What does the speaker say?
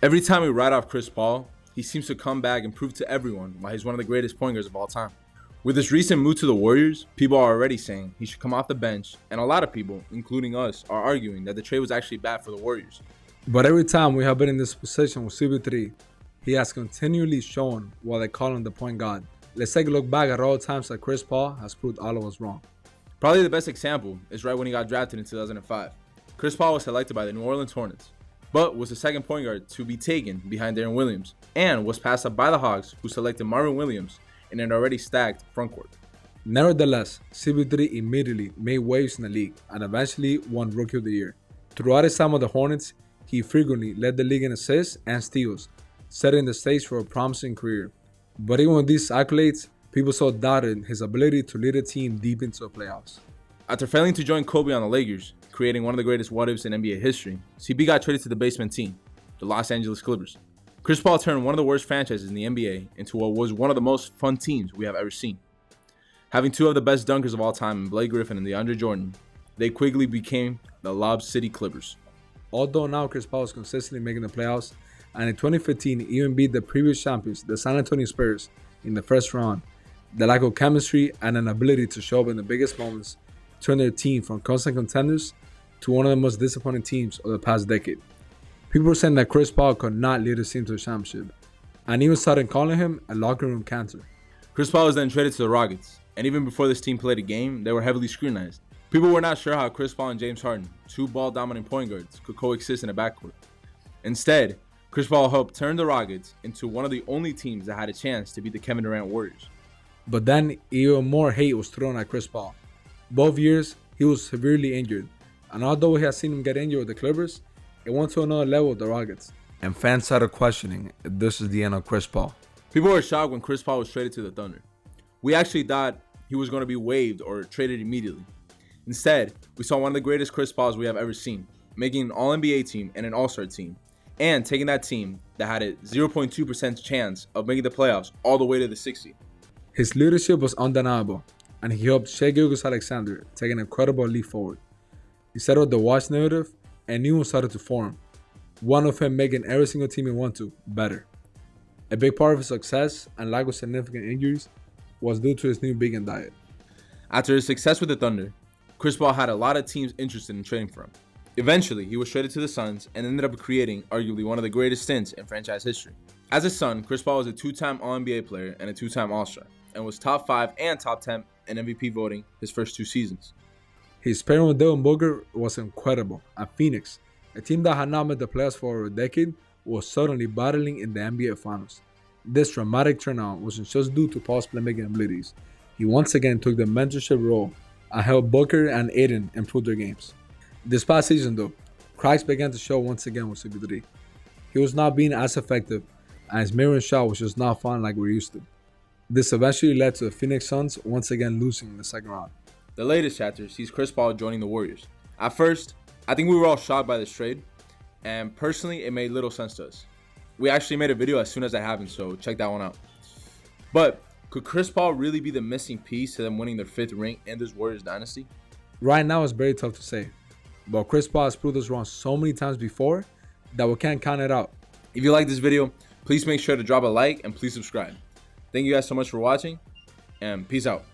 Every time we write off Chris Paul, he seems to come back and prove to everyone why he's one of the greatest point guards of all time. With his recent move to the Warriors, people are already saying he should come off the bench, and a lot of people, including us, are arguing that the trade was actually bad for the Warriors. But every time we have been in this position with CP3, he has continually shown why they call him the point guard. Let's take a look back at all the times that Chris Paul has proved all of us wrong. Probably the best example is right when he got drafted in 2005. Chris Paul was selected by the New Orleans Hornets, but was the second point guard to be taken behind Darren Williams, and was passed up by the Hawks, who selected Marvin Williams in an already stacked frontcourt. Nevertheless, CP3 immediately made waves in the league and eventually won Rookie of the Year. Throughout his time with the Hornets, he frequently led the league in assists and steals, setting the stage for a promising career. But even with these accolades, people still doubted his ability to lead a team deep into the playoffs. After failing to join Kobe on the Lakers, creating one of the greatest what-ifs in NBA history, CP got traded to the basement team, the Los Angeles Clippers. Chris Paul turned one of the worst franchises in the NBA into what was one of the most fun teams we have ever seen. Having two of the best dunkers of all time in Blake Griffin and DeAndre Jordan, they quickly became the Lob City Clippers. Although now Chris Paul is consistently making the playoffs, and in 2015 even beat the previous champions, the San Antonio Spurs, in the first round, the lack of chemistry and an ability to show up in the biggest moments turned their team from constant contenders to one of the most disappointing teams of the past decade. People were saying that Chris Paul could not lead his team to a championship, and even started calling him a locker room cancer. Chris Paul was then traded to the Rockets, and even before this team played a game, they were heavily scrutinized. People were not sure how Chris Paul and James Harden, two ball-dominant point guards, could coexist in a backcourt. Instead, Chris Paul helped turn the Rockets into one of the only teams that had a chance to beat the Kevin Durant Warriors. But then even more hate was thrown at Chris Paul. Both years, he was severely injured, and although we had seen him get injured with the Clippers, it went to another level with the Rockets. And fans started questioning if this is the end of Chris Paul. People were shocked when Chris Paul was traded to the Thunder. We actually thought he was going to be waived or traded immediately. Instead, we saw one of the greatest Chris Pauls we have ever seen, making an All-NBA team and an All-Star team, and taking that team that had a 0.2% chance of making the playoffs all the way to the 60. His leadership was undeniable, and he helped Shai Gilgeous-Alexander take an incredible leap forward. He settled the watch narrative, and new ones started to form, one of him making every single team he went to better. A big part of his success and lack of significant injuries was due to his new vegan diet. After his success with the Thunder, Chris Paul had a lot of teams interested in trading for him. Eventually, he was traded to the Suns and ended up creating arguably one of the greatest stints in franchise history. As a Sun, Chris Paul was a two-time All-NBA player and a two-time All-Star, and was top 5 and top 10 in MVP voting his first 2 seasons. His pairing with Devin Booker was incredible, and Phoenix, a team that had not made the playoffs for over a decade, was suddenly battling in the NBA Finals. This dramatic turnaround wasn't just due to Paul's playmaking abilities. He once again took the mentorship role and helped Booker and Aiden improve their games. This past season though, cracks began to show once again with CP3. He was not being as effective, and his mirror shot was just not fun like we're used to. This eventually led to the Phoenix Suns once again losing in the second round. The latest chapter sees Chris Paul joining the Warriors. At first, I think we were all shocked by this trade, and personally, it made little sense to us. We actually made a video as soon as that happened, so check that one out. But could Chris Paul really be the missing piece to them winning their 5th ring in this Warriors dynasty? Right now, it's very tough to say, but Chris Paul has proved us wrong so many times before that we can't count it out. If you like this video, please make sure to drop a like and please subscribe. Thank you guys so much for watching, and peace out.